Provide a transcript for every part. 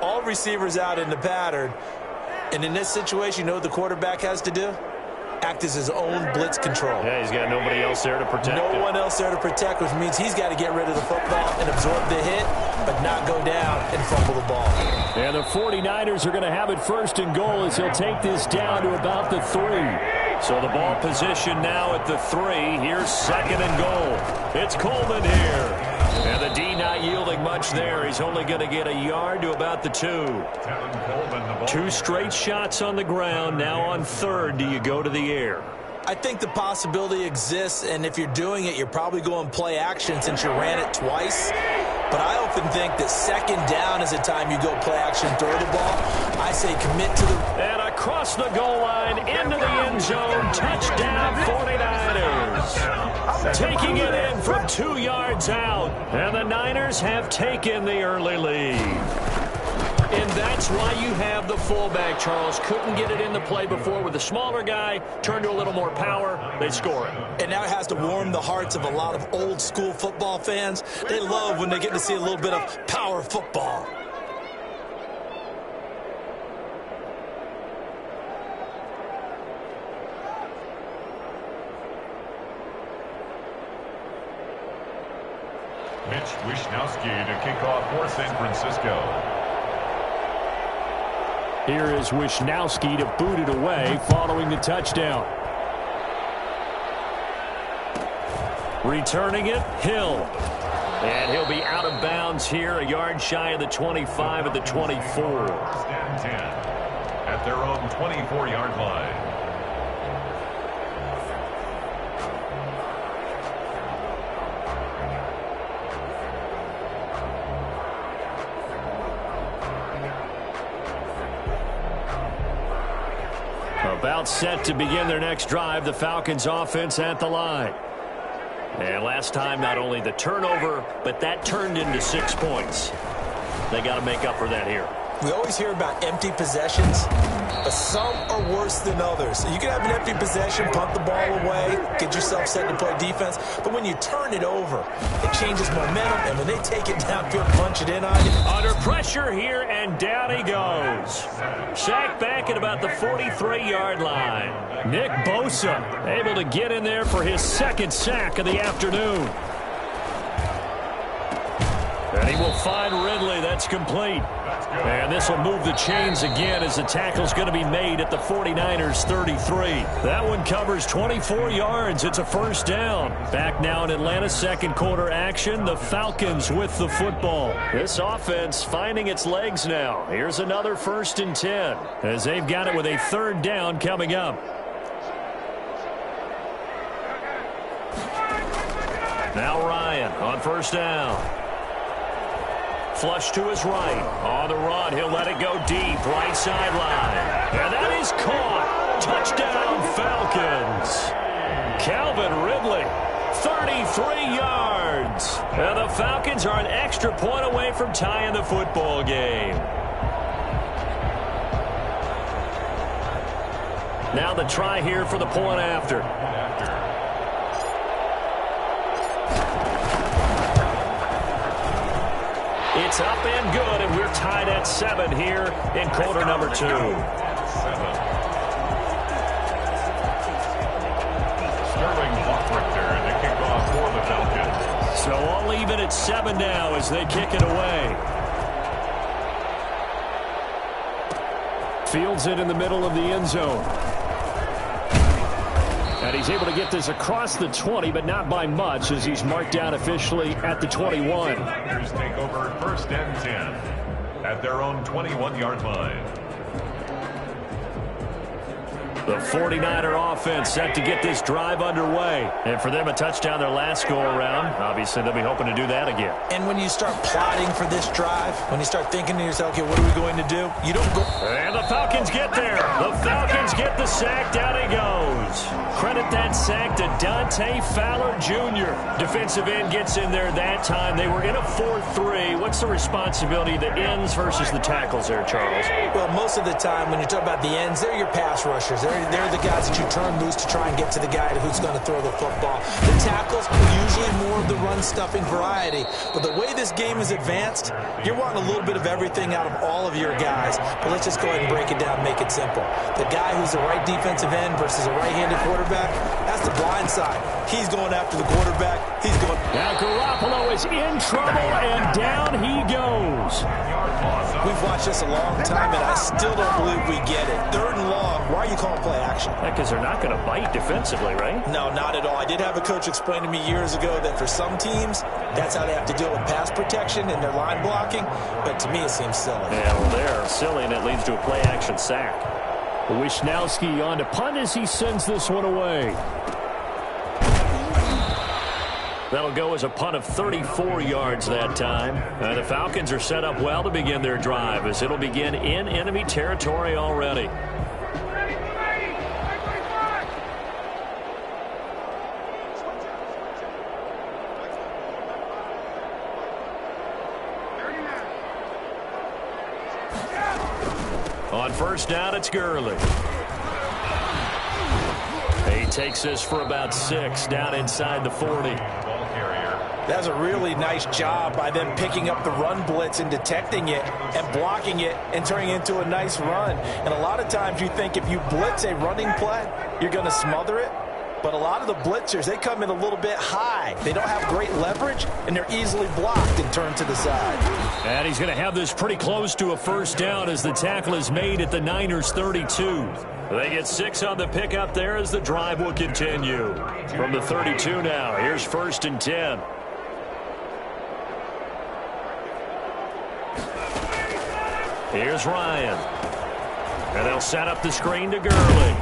all receivers out in the pattern. And in this situation, you know what the quarterback has to do? Act as his own blitz control. Yeah, he's got nobody else there to protect him. No one else there to protect, which means he's got to get rid of the football and absorb the hit, but not go down and fumble the ball. And the 49ers are going to have it first and goal as he'll take this down to about the 3. So the ball position now at the 3. Here's second and goal. It's Coleman here. And the D not yielding much there. He's only going to get a yard to about the 2. 2 straight shots on the ground. Now on third, do you go to the air? I think the possibility exists, and if you're doing it, you're probably going play action since you ran it twice. But I often think that second down is the time you go play action, throw the ball. I say commit to the... And across the goal line, into the end zone, touchdown 49ers. Taking it in from 2 yards out. And the Niners have taken the early lead. And that's why you have the fullback, Charles. Couldn't get it in the play before with the smaller guy. Turned to a little more power. They score it. And now it has to warm the hearts of a lot of old-school football fans. They love when they get to see a little bit of power football. Mitch Wishnowsky to kick off for San Francisco. Here is Wishnowsky to boot it away following the touchdown. Returning it, Hill. And he'll be out of bounds here, a yard shy of the 25 at the 24. First and 10 at their own 24-yard line. About set to begin their next drive, the Falcons offense at the line. And last time, not only the turnover, but that turned into 6 points. They got to make up for that here. We always hear about empty possessions, but some are worse than others. You can have an empty possession, punt the ball away, get yourself set to play defense, but when you turn it over, it changes momentum, and when they take it downfield, punch it in on you. Under pressure here, and down he goes. Sacked back at about the 43-yard line. Nick Bosa able to get in there for his second sack of the afternoon. And he will find Ridley. That's complete. And this will move the chains again as the tackle's going to be made at the 49ers 33. That one covers 24 yards. It's a first down. Back now in Atlanta's second quarter action. The Falcons with the football. This offense finding its legs now. Here's another 1st and 10 as they've got it with a third down coming up. Now Ryan on first down. Flush to his right. On the run, he'll let it go deep. Right sideline. And that is caught. Touchdown, Falcons. Calvin Ridley, 33 yards. And the Falcons are an extra point away from tying the football game. Now the try here for the point after. It's up and good, and we're tied at 7 here in quarter number 2. Sterling Hawk-Richter to kick off for the Falcons. So all even at 7 now as they kick it away. Fields it in the middle of the end zone. And he's able to get this across the 20, but not by much as he's marked down officially at the 21. Niners take over 1st and 10 at their own 21-yard line. The 49er offense set to get this drive underway. And for them, a touchdown their last go-around. Obviously, they'll be hoping to do that again. And when you start plotting for this drive, when you start thinking to yourself, okay, what are we going to do? You don't go... And the Falcons get there. The Falcons get the sack. Down he goes. Credit that sack to Dante Fowler Jr. Defensive end gets in there that time. They were in a 4-3. What's the responsibility of the ends versus the tackles there, Charles? Well, most of the time when you talk about the ends, they're your pass rushers. They're They're the guys that you turn loose to try and get to the guy who's going to throw the football. The tackles are usually more of the run-stuffing variety. But the way this game is advanced, you're wanting a little bit of everything out of all of your guys. But let's just go ahead and break it down and make it simple. The guy who's the right defensive end versus a right-handed quarterback, that's the blind side. He's going after the quarterback. He's going. Now Garoppolo is in trouble, and down he goes. We've watched this a long time, and I still don't believe we get it. 3rd and long. Why are you calling play action? Because they're not going to bite defensively, right? No, not at all. I did have a coach explain to me years ago that for some teams, that's how they have to deal with pass protection and their line blocking. But to me, it seems silly. Yeah, well, they're silly, and it leads to a play action sack. Wishnowski on to punt as he sends this one away. That'll go as a punt of 34 yards that time. The Falcons are set up well to begin their drive as it'll begin in enemy territory already. On first down, it's Gurley. He takes this for about 6 down inside the 40. That's a really nice job by them picking up the run blitz and detecting it and blocking it and turning it into a nice run. And a lot of times you think if you blitz a running play, you're going to smother it. But a lot of the blitzers, they come in a little bit high. They don't have great leverage, and they're easily blocked and turned to the side. And he's going to have this pretty close to a first down as the tackle is made at the Niners' 32. They get 6 on the pickup there as the drive will continue. From the 32 now, here's 1st and 10. Here's Ryan. And they'll set up the screen to Gurley.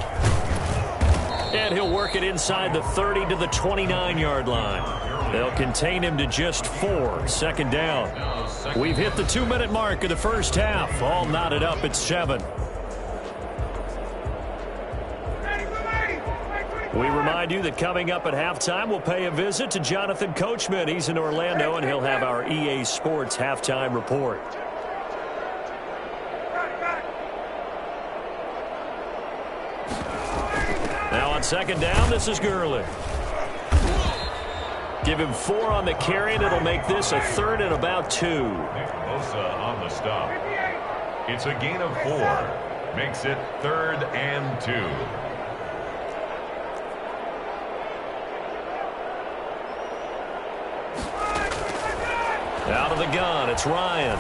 And he'll work it inside the 30 to the 29-yard line. They'll contain him to just 4. 2nd down. We've hit the 2-minute mark of the first half. All knotted up at 7. We remind you that coming up at halftime, we'll pay a visit to Jonathan Coachman. He's in Orlando, and he'll have our EA Sports halftime report. Now on 2nd down, this is Gurley. Give him 4 on the carry, and it'll make this a 3rd and about 2. Bosa on the stop. It's a gain of 4. Makes it 3rd and 2. Out of the gun, it's Ryan.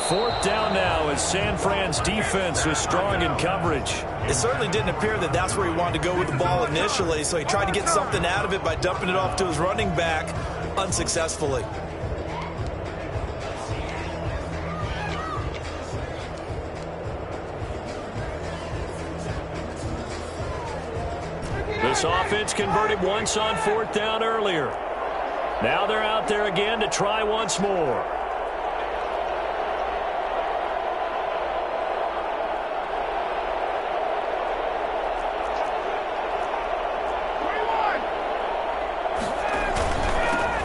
4th down now as San Fran's defense was strong in coverage. It certainly didn't appear that that's where he wanted to go with the ball initially, so he tried to get something out of it by dumping it off to his running back unsuccessfully. This offense converted once on 4th down earlier. Now they're out there again to try once more.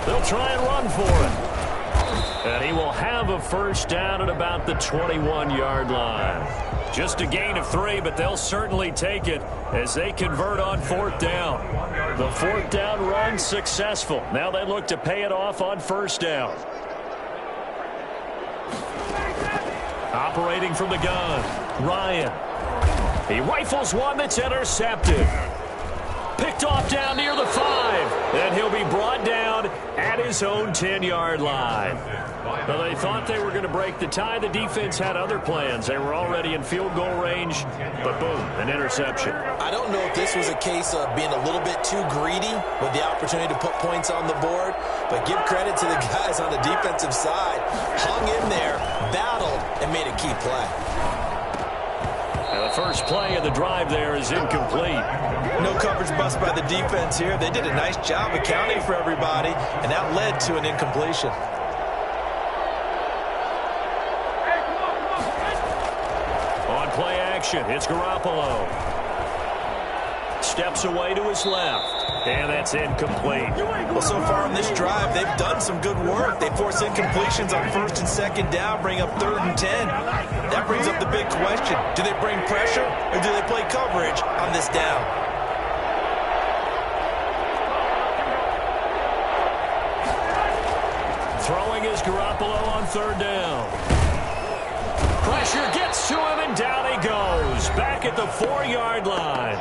They'll try and run for it. And he will have a first down at about the 21-yard line. Just a gain of 3, but they'll certainly take it as they convert on 4th down. The 4th down run successful. Now they look to pay it off on 1st down. Operating from the gun, Ryan. He rifles one that's intercepted. Picked off down near the 5. And he'll be brought down at his own 10-yard line. Well, they thought they were going to break the tie. The defense had other plans. They were already in field goal range, but boom, an interception. I don't know if this was a case of being a little bit too greedy with the opportunity to put points on the board, but give credit to the guys on the defensive side. Hung in there, battled, and made a key play. And the first play of the drive there is incomplete. No coverage bust by the defense here. They did a nice job accounting for everybody, and that led to an incompletion. On play action, it's Garoppolo. Steps away to his left. And that's incomplete. Well, so far on this drive, they've done some good work. They force incompletions on 1st and 2nd down, bring up 3rd and 10. That brings up the big question. Do they bring pressure or do they play coverage on this down? Throwing is Garoppolo on 3rd down. Pressure gets to him, and down he goes. Back at the 4-yard line.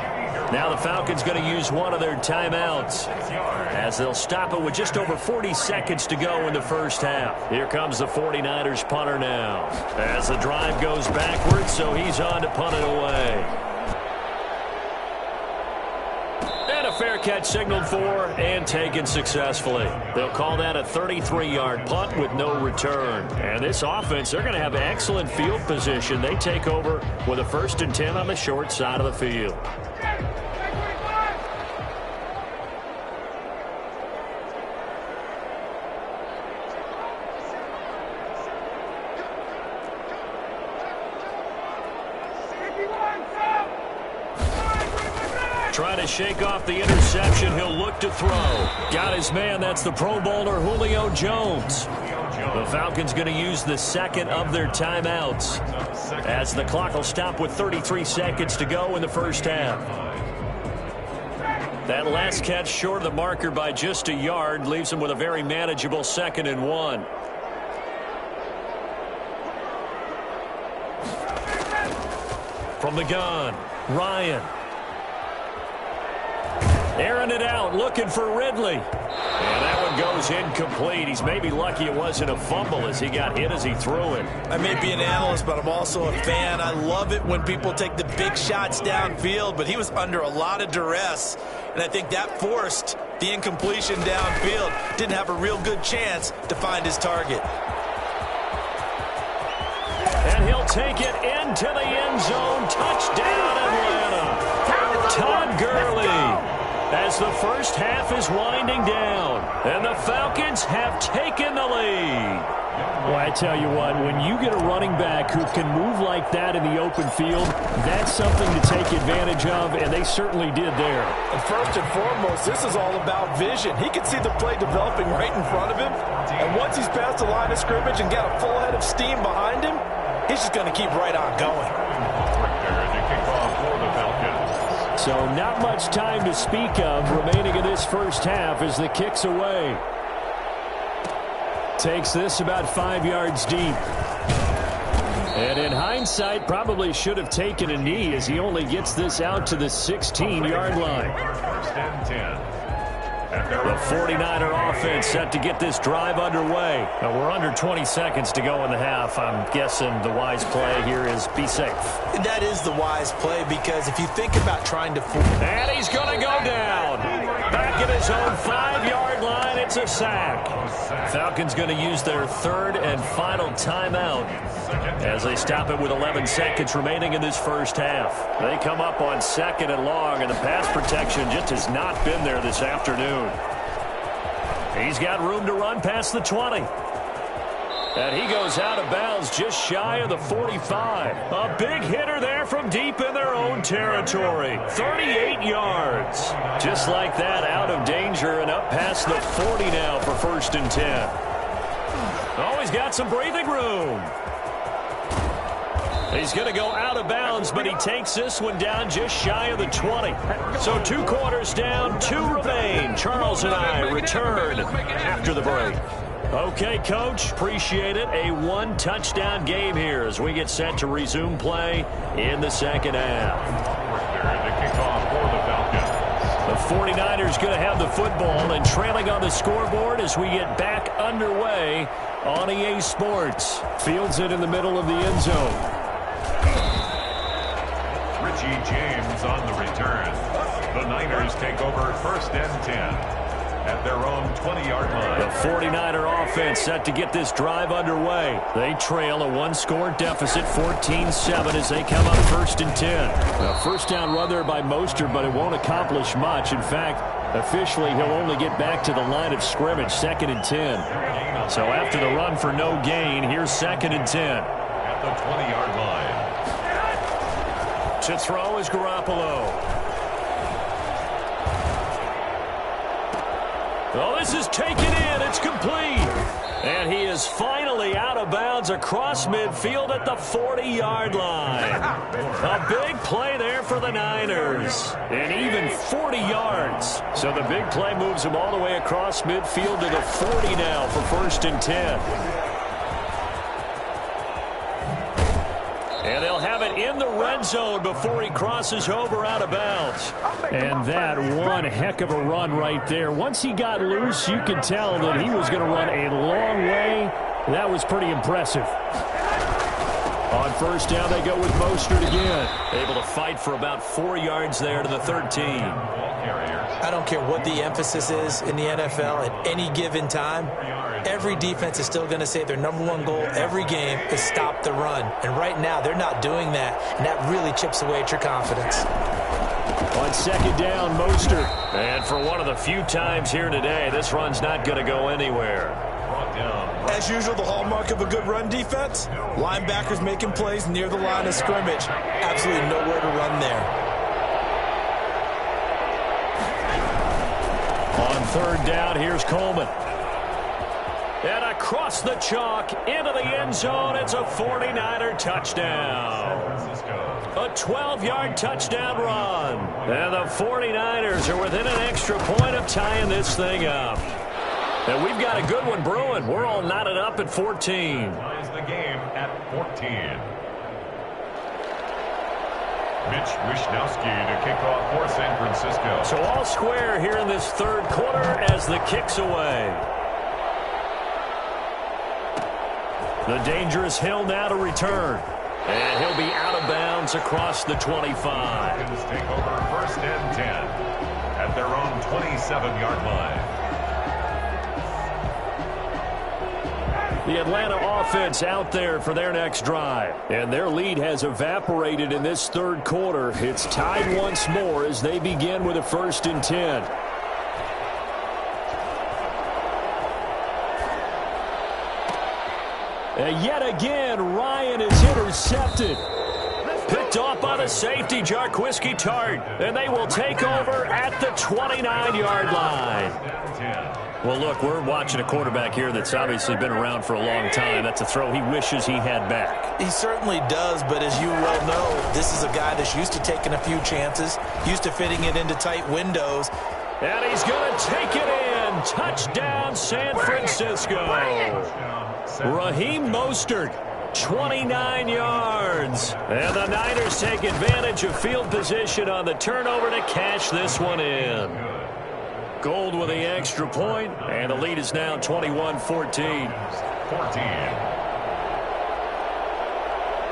Now the Falcons going to use one of their timeouts as they'll stop it with just over 40 seconds to go in the first half. Here comes the 49ers punter now as the drive goes backwards, so he's on to punt it away. And a fair catch signaled for and taken successfully. They'll call that a 33-yard punt with no return. And this offense, they're going to have excellent field position. They take over with a 1st and 10 on the short side of the field. Trying to shake off the interception. He'll look to throw. Got his man. That's the Pro Bowler Julio Jones. The Falcons going to use the 2nd of their timeouts as the clock will stop with 33 seconds to go in the first half. That last catch short of the marker by just a yard leaves him with a very manageable 2nd and 1. From the gun, Ryan. Airing it out, looking for Ridley. And that one goes incomplete. He's maybe lucky it wasn't a fumble as he got hit as he threw it. I may be an analyst, but I'm also a fan. I love it when people take the big shots downfield, but he was under a lot of duress, and I think that forced the incompletion downfield. Didn't have a real good chance to find his target. And he'll take it into the end zone. Touchdown, Atlanta. Todd Gurley. As the first half is winding down, and the Falcons have taken the lead. Well, I tell you what, when you get a running back who can move like that in the open field, that's something to take advantage of, and they certainly did there. And first and foremost, this is all about vision. He can see the play developing right in front of him, and once he's past the line of scrimmage and got a full head of steam behind him, he's just going to keep right on going. So not much time to speak of remaining in this first half as the kick's away. Takes this about 5 yards deep. And in hindsight, probably should have taken a knee as he only gets this out to the 16-yard line. First and 10. The 49er offense set to get this drive underway. Now we're under 20 seconds to go in the half. I'm guessing the wise play here is be safe. That is the wise play because if you think about trying to... And he's going to go down. Back at his own 5-yard line, it's a sack. Falcons going to use their 3rd and final timeout as they stop it with 11 seconds remaining in this first half. They come up on 2nd and long, and the pass protection just has not been there this afternoon. He's got room to run past the 20. And he goes out of bounds just shy of the 45. A big hitter there from deep in their own territory. 38 yards. Just like that, out of danger and up past the 40 now for 1st and 10. Oh, he's got some breathing room. He's going to go out of bounds, but he takes this one down just shy of the 20. So 2 quarters down, 2 remain. Charles and I return after the break. Okay, Coach, appreciate it. A 1-touchdown game here as we get set to resume play in the second half. The kickoff for the Falcons. The 49ers going to have the football and trailing on the scoreboard as we get back underway on EA Sports. Fields it in the middle of the end zone. Richie James on the return. The Niners take over 1st and 10. At their own 20-yard line. The 49er offense set to get this drive underway. They trail a 1-score deficit, 14-7 as they come up 1st and 10. A first down run there by Mostert, but it won't accomplish much. In fact, officially he'll only get back to the line of scrimmage, 2nd and 10. So after the run for no gain, here's 2nd and 10. At the 20-yard line. To throw is Garoppolo. Oh, this is taken in. It's complete. And he is finally out of bounds across midfield at the 40-yard line. A big play there for the Niners. And even 40 yards. So the big play moves him all the way across midfield to the 40 now for 1st and 10. And they'll have it in the red zone before he crosses over out of bounds. And that one heck of a run right there. Once he got loose, you could tell that he was going to run a long way. That was pretty impressive. On 1st down, they go with Mostert again. Able to fight for about 4 yards there to the 13. I don't care what the emphasis is in the NFL at any given time. Every defense is still going to say their #1 goal every game is stop the run. And right now, they're not doing that, and that really chips away at your confidence. On 2nd down, Mostert. And for one of the few times here today, this run's not going to go anywhere. As usual, the hallmark of a good run defense, linebackers making plays near the line of scrimmage. Absolutely nowhere to run there. On 3rd down, here's Coleman. And across the chalk into the end zone, it's a 49er touchdown. A 12-yard touchdown run. And the 49ers are within an extra point of tying this thing up. And we've got a good one brewing. We're all knotted up at 14. Ties the game at 14. Mitch Wishnowsky to kick off for San Francisco. So all square here in this 3rd quarter as the kick's away. The dangerous Hill now to return. And he'll be out of bounds across the 25. Falcons take over 1st and 10 at their own 27-yard line. The Atlanta offense out there for their next drive. And their lead has evaporated in this 3rd quarter. It's tied once more as they begin with a 1st and 10. And yet again, Ryan is intercepted. Picked off by the safety, Jarquiski Tart. And they will take over at the 29-yard line. Well, look, we're watching a quarterback here that's obviously been around for a long time. That's a throw he wishes he had back. He certainly does, but as you well know, this is a guy that's used to taking a few chances, used to fitting it into tight windows. And he's going to take it in. Touchdown, San Francisco. Raheem Mostert, 29 yards. And the Niners take advantage of field position on the turnover to cash this one in. Gold with the extra point, and the lead is now 21-14. 14.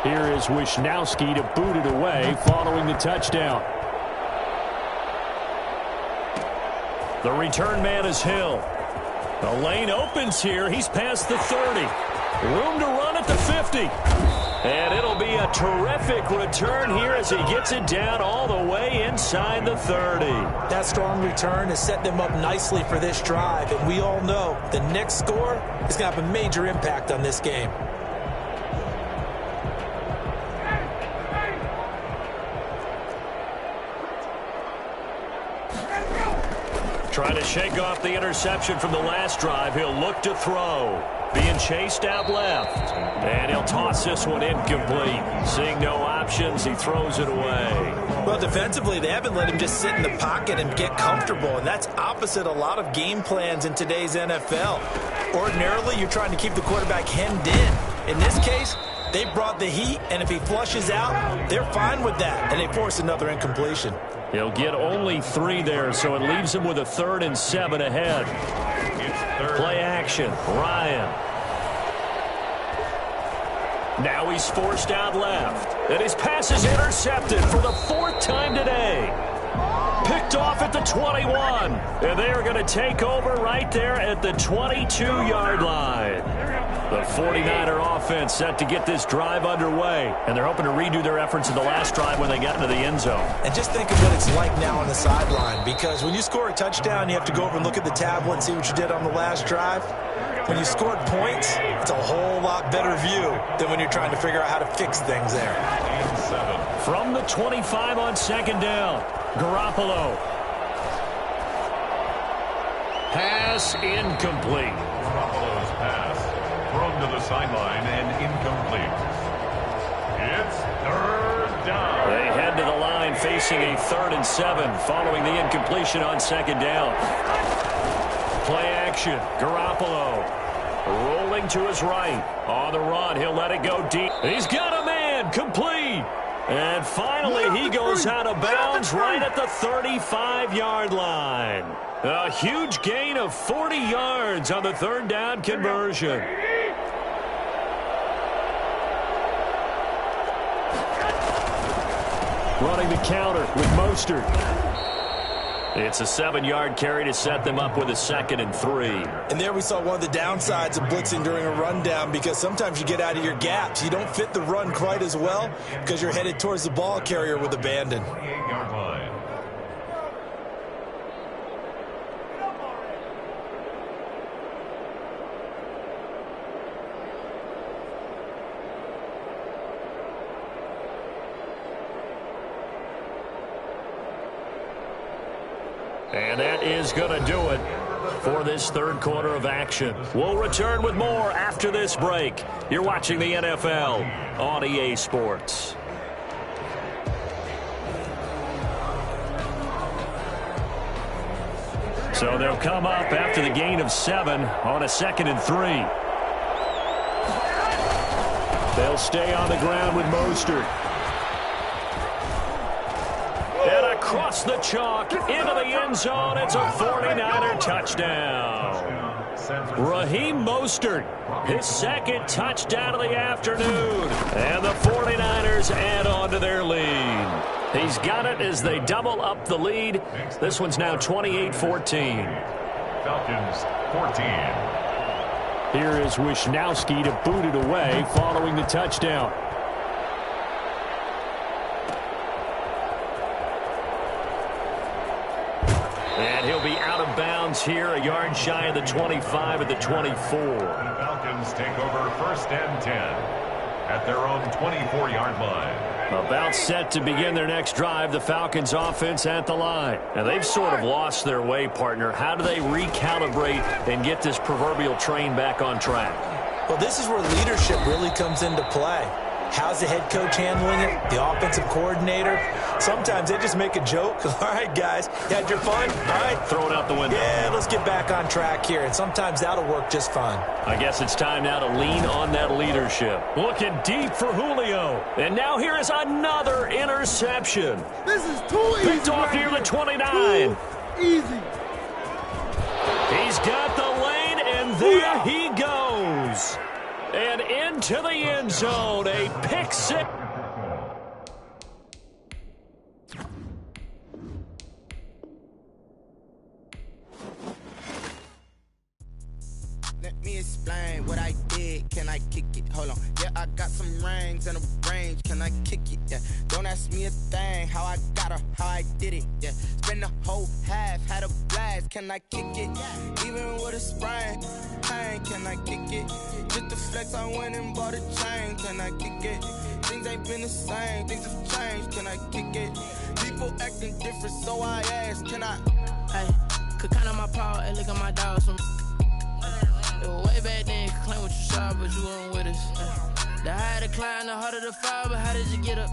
Here is Wishnowsky to boot it away following the touchdown. The return man is Hill. The lane opens here. He's past the 30. Room to run at the 50. And it'll be a terrific return here as he gets it down all the way inside the 30. That strong return has set them up nicely for this drive, and we all know the next score is going to have a major impact on this game. Trying to shake off the interception from the last drive. He'll look to throw. Being chased out left. And he'll toss this one incomplete. Seeing no options, he throws it away. Well, defensively, they haven't let him just sit in the pocket and get comfortable, and that's opposite a lot of game plans in today's NFL. Ordinarily, you're trying to keep the quarterback hemmed in. In this case, they brought the heat, and if he flushes out, they're fine with that, and they force another incompletion. He'll get only 3 there, so it leaves him with a 3rd and 7 ahead. Play action, Ryan. Now he's forced out left. And his pass is intercepted for the 4th time today. Picked off at the 21. And they are going to take over right there at the 22-yard line. The 49er offense set to get this drive underway. And they're hoping to redo their efforts in the last drive when they got into the end zone. And just think of what it's like now on the sideline. Because when you score a touchdown, you have to go over and look at the tablet and see what you did on the last drive. When you scored points, it's a whole lot better view than when you're trying to figure out how to fix things there. From the 25 on 2nd down, Garoppolo. pass incomplete. Garoppolo's pass thrown to the sideline and incomplete. It's third down. They head to the line facing a 3rd and 7 following the incompletion on 2nd down. Play action. Garoppolo rolling to his right. On the run, he'll let it go deep. He's got a man, complete. And finally, he goes out of bounds right at the 35-yard line. A huge gain of 40 yards on the 3rd down conversion. Running the counter with Mostert. It's a 7-yard carry to set them up with a 2nd and 3. And there we saw one of the downsides of blitzing during a rundown, because sometimes you get out of your gaps. You don't fit the run quite as well because you're headed towards the ball carrier with abandon. 28-yard line. And that is going to do it for this 3rd quarter of action. We'll return with more after this break. You're watching the NFL on EA Sports. So they'll come up after the gain of 7 on a 2nd and 3. They'll stay on the ground with Mostert. And across the chalk into the end zone. It's a 49er touchdown. Raheem Mostert, his 2nd touchdown of the afternoon. And the 49ers add on to their lead. He's got it as they double up the lead. This one's now 28-14. Falcons 14. Here is Wisnowski to boot it away following the touchdown. And he'll be out of bounds here, a yard shy of the 25 at the 24. The Falcons take over 1st and 10 at their own 24-yard line. About set to begin their next drive, the Falcons offense at the line. Now, they've sort of lost their way, partner. How do they recalibrate and get this proverbial train back on track? Well, this is where leadership really comes into play. How's the head coach handling it? The offensive coordinator? Sometimes they just make a joke. All right, guys, you had your fun? All right. Throw it out the window. Yeah, let's get back on track here. And sometimes that'll work just fine. I guess it's time now to lean on that leadership. Looking deep for Julio. And now here is another interception. This is too easy. Picked off near the 29. Too easy. He's got the lane, and there he goes. And into the end zone, a pick six. Let me explain what I did. Can I kick it? Hold on. Yeah, I got some rings and a range. Can I kick it? Yeah. Don't ask me a thing. How I got her, how I did it. Yeah. Spend the whole half, had a blast. Can I kick it? Even with a sprain. Pain, can I kick it? Just the flex, I went and bought a chain. Can I kick it? Things ain't been the same. Things have changed. Can I kick it? People acting different, so I asked. Can I? Hey, could count on my power and look at my dogs from. Way back then, could claim what you saw, but you weren't with us. The higher the climb, the harder the fall, but how did you get up?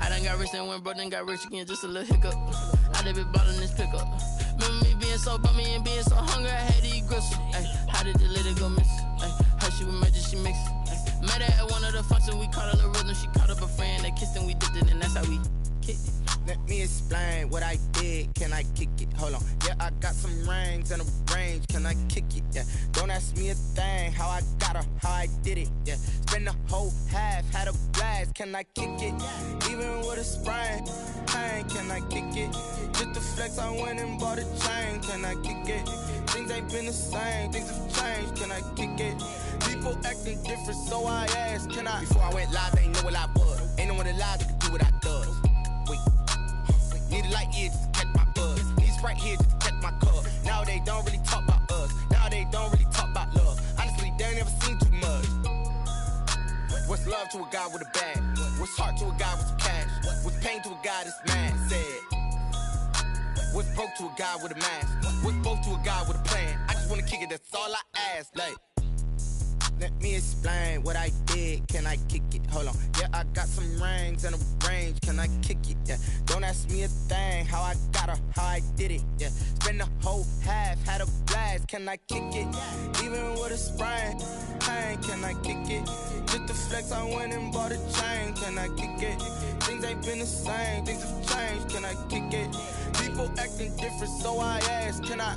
I done got rich and went broke, then got rich again, just a little hiccup. I done been ballin' this pickup. Remember me being so bummy and being so hungry, I had to eat gristle. How did the lady go miss? How she with magic, she mixed. Met her at one of the functions, we caught her the rhythm. She caught up a friend, they kissed and we dipped it, and that's how we kicked it. Let me explain what I did. Can I kick it? Hold on. Yeah, I got some rings and a range. Can I kick it? Yeah. Don't ask me a thing. How I got her, how I did it. Yeah. Spend the whole half, had a blast. Can I kick it? Even with a sprain. Pain, can I kick it? Just the flex, I went and bought a chain. Can I kick it? Things ain't been the same. Things have changed. Can I kick it? People acting different, so I asked. Can I? Before I went live, they ain't know what I was. Ain't no one alive that could do what I does. Wait. Need a light here just to catch my buzz. Need Sprite here just to catch my cup. Now they don't really talk about us. Now they don't really talk about love. Honestly, they ain't never seen too much. What's love to a guy with a bag? What's heart to a guy with some cash? What's pain to a guy that's mad? Said. What's broke to a guy with a mask? What's supposed to a guy with a plan? I just wanna kick it, that's all I ask. Like, let me explain what I did. Can I kick it? Hold on. Yeah, I got some rings and a range. Can I kick it? Yeah. Don't ask me a thing. How I got her, how I did it. Yeah. Spend the whole half, had a blast. Can I kick it? Even with a sprain. Pain, can I kick it? Just the flex, I went and bought a chain. Can I kick it? Things ain't been the same. Things have changed. Can I kick it? People acting different, so I ask. Can I?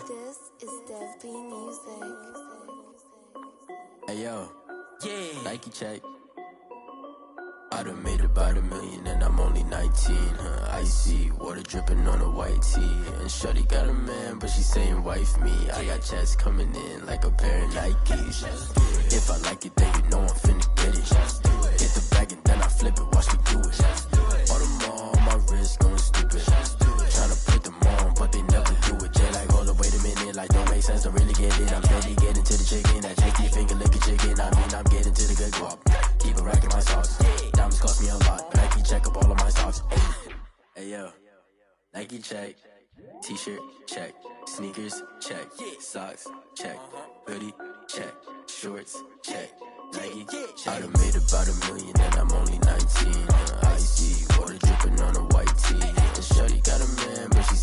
This is Dev B Music. Hey yo, yeah. Nike check. I done made about $1 million and I'm only 19. Icy water dripping on a white tee. And shorty got a man, but she saying wife me. I got checks coming in like a pair of Nikes. If I like it, then you know I'm finna get it. Hit the bag and then I flip it, watch me do it. All them on my wrist going stupid. Tryna put them on, but they never do it. Jay like, hold up, wait a minute, like don't make sense, don't really get it. I'm steady getting to the chicken, that chicky finger licking chicken. I mean, I'm getting to the good guap. Keep a rack in my socks. Diamonds cost me a lot. Nike check up all of my socks. Hey yo, Nike check. T-shirt check. Sneakers check. Socks check. Hoodie check. Shorts check. Nike check. I done made about $1 million and I'm only 19. Icy water dripping on a white tee. And shorty got a man, but she